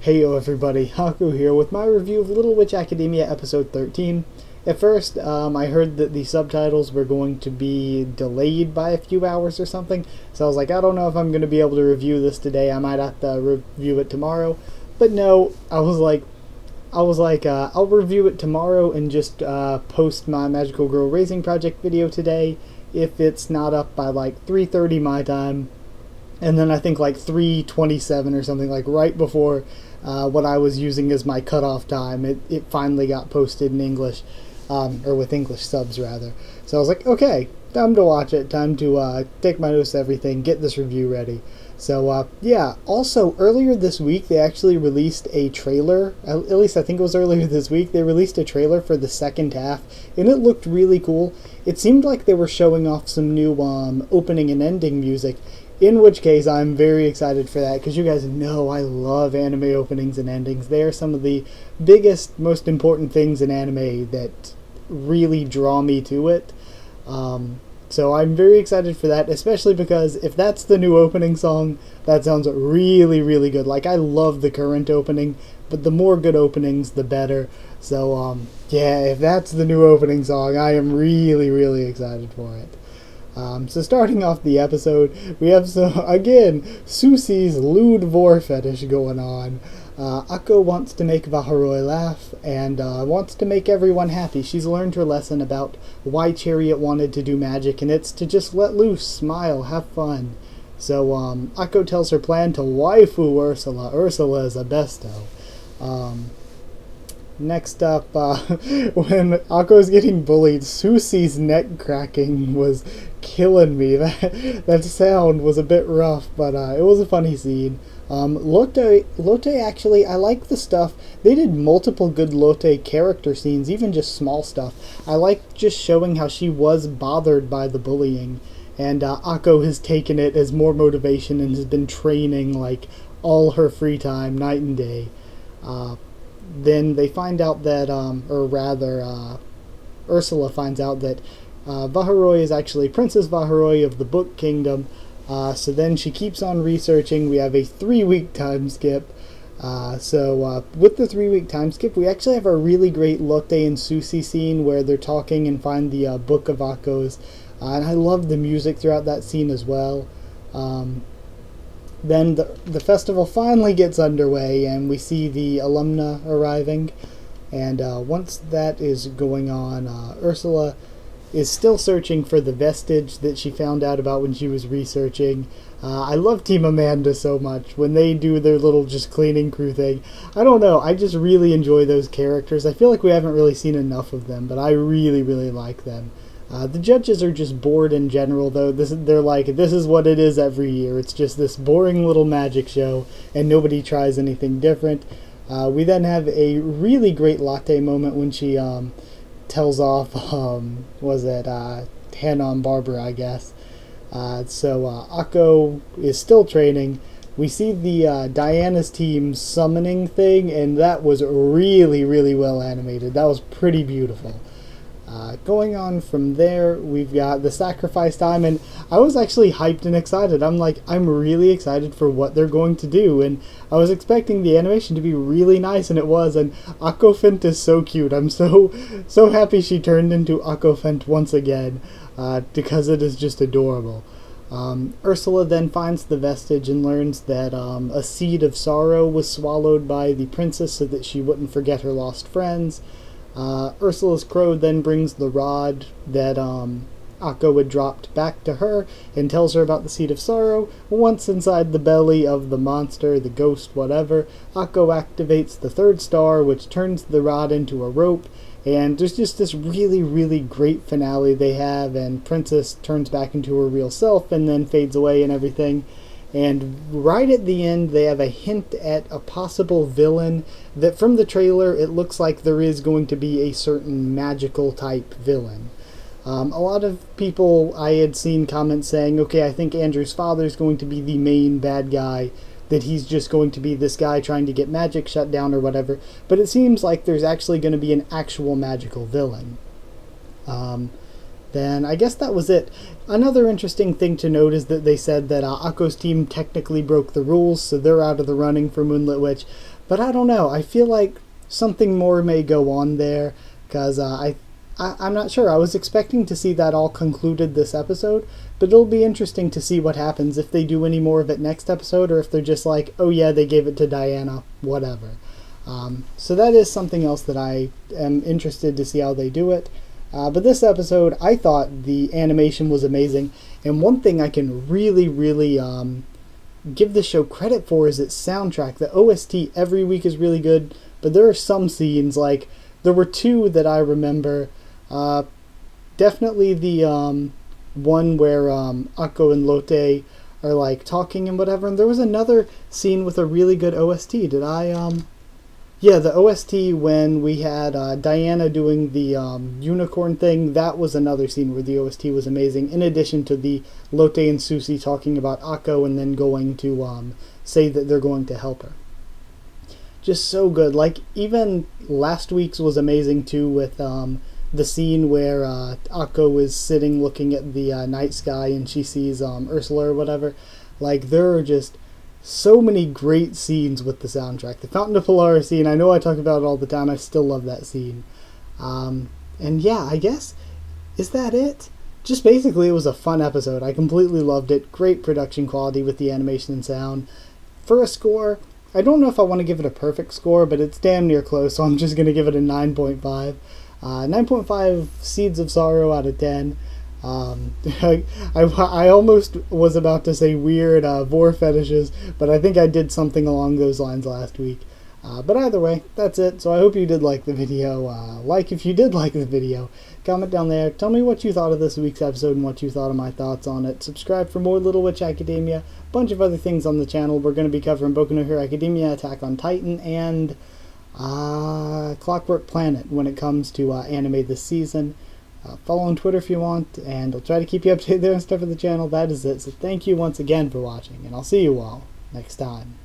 Heyo everybody, Haku here with my review of Little Witch Academia episode 13. At first, I heard that the subtitles were going to be delayed by a few hours or something, so I was like, I don't know if I'm going to be able to review this today, I might have to review it tomorrow. But no, I was like, I'll review it tomorrow and just post my Magical Girl Raising Project video today, if it's not up by like 3:30 my time. And then I think like 3:27 or something, like right before what I was using as my cutoff time, it finally got posted in English, or with English subs rather. So I was like, okay, time to watch it, time to take my notes, everything, get this review ready. So yeah, also earlier this week they actually released a trailer, at least I think it was earlier this week, they released a trailer for the second half, and it looked really cool. It seemed like they were showing off some new opening and ending music. In which case, I'm very excited for that, because you guys know I love anime openings and endings. They are some of the biggest, most important things in anime that really draw me to it. So I'm very excited for that, especially because if that's the new opening song, that sounds really, really good. Like, I love the current opening, but the more good openings, the better. So, yeah, if that's the new opening song, I am really, really excited for it. So starting off the episode, we have again, Susie's lewd vor fetish going on. Akko wants to make Vaharoi laugh, and wants to make everyone happy. She's learned her lesson about why Chariot wanted to do magic, and it's to just let loose, smile, have fun. So Akko tells her plan to waifu Ursula. Ursula is a besto. Next up, when Akko's getting bullied, Susie's neck cracking was killing me. That sound was a bit rough, but it was a funny scene. Lotte actually, I like the stuff. They did multiple good Lotte character scenes, even just small stuff. I like just showing how she was bothered by the bullying, and Akko has taken it as more motivation and has been training like all her free time, night and day. Then they find out that, Ursula finds out that Vaharoi is actually Princess Vaharoi of the Book Kingdom. So then she keeps on researching. We have a 3-week time skip. With the 3-week time skip, we actually have a really great Lotte and Susie scene where they're talking and find the Book of Akko's. And I love the music throughout that scene as well. Then the festival finally gets underway, and we see the alumna arriving. And once that is going on, Ursula is still searching for the vestige that she found out about when she was researching. I love Team Amanda so much when they do their little just cleaning crew thing. I don't know, I just really enjoy those characters. I feel like we haven't really seen enough of them, but I really, really like them. The judges are just bored in general, though. They're like, this is what it is every year. It's just this boring little magic show, and nobody tries anything different. We then have a really great Lotte moment when she tells off, Hannah and Barbara, I guess. Akko is still training. We see the Diana's team summoning thing, and that was really, really well animated. That was pretty beautiful. Going on from there, we've got the sacrifice time, and I was actually hyped and excited. I'm really excited for what they're going to do, and I was expecting the animation to be really nice, and it was, and Akko Fent is so cute. I'm so happy she turned into Akko Fent once again, because it is just adorable. Ursula then finds the vestige and learns that a seed of sorrow was swallowed by the princess so that she wouldn't forget her lost friends. Ursula's crow then brings the rod that Akko had dropped back to her and tells her about the seed of sorrow. Once inside the belly of the monster, the ghost, whatever, Akko activates the third star, which turns the rod into a rope, and there's just this really, really great finale they have, and Princess turns back into her real self and then fades away and everything. And right at the end, they have a hint at a possible villain that from the trailer, it looks like there is going to be a certain magical type villain. A lot of people, I had seen comments saying, okay, I think Andrew's father is going to be the main bad guy, that he's just going to be this guy trying to get magic shut down or whatever, but it seems like there's actually going to be an actual magical villain. Then I guess that was it. Another interesting thing to note is that they said that Akko's team technically broke the rules, so they're out of the running for Moonlit Witch. But I don't know. I feel like something more may go on there because I'm not sure. I was expecting to see that all concluded this episode, but it'll be interesting to see what happens if they do any more of it next episode, or if they're just like, oh yeah, they gave it to Diana, whatever. So that is something else that I am interested to see how they do it. But this episode, I thought the animation was amazing, and one thing I can really, really give the show credit for is its soundtrack. The OST every week is really good, but there are some scenes, like there were two that I remember. Definitely the one where Akko and Lotte are like talking and whatever, and there was another scene with a really good OST. Yeah, the OST when we had Diana doing the unicorn thing, that was another scene where the OST was amazing, in addition to the Lotte and Susie talking about Akko and then going to say that they're going to help her. Just so good. Like, even last week's was amazing too, with the scene where Akko is sitting looking at the night sky and she sees Ursula or whatever. Like, there are just so many great scenes with the soundtrack. The Fountain of Polaris scene, I know I talk about it all the time, I still love that scene. And yeah, I guess, is that it? Just basically, it was a fun episode. I completely loved it. Great production quality with the animation and sound. For a score, I don't know if I want to give it a perfect score, but it's damn near close, so I'm just going to give it a 9.5. 9.5 Seeds of Sorrow out of 10. I almost was about to say weird vor fetishes, but I think I did something along those lines last week. But either way, that's it. So I hope you did like the video. Like if you did like the video. Comment down there. Tell me what you thought of this week's episode and what you thought of my thoughts on it. Subscribe for more Little Witch Academia. A bunch of other things on the channel. We're going to be covering Boku no Hero Academia, Attack on Titan, and Clockwork Planet when it comes to anime this season. Follow on Twitter if you want, and I'll try to keep you updated there and stuff on the channel. That is it. So thank you once again for watching, and I'll see you all next time.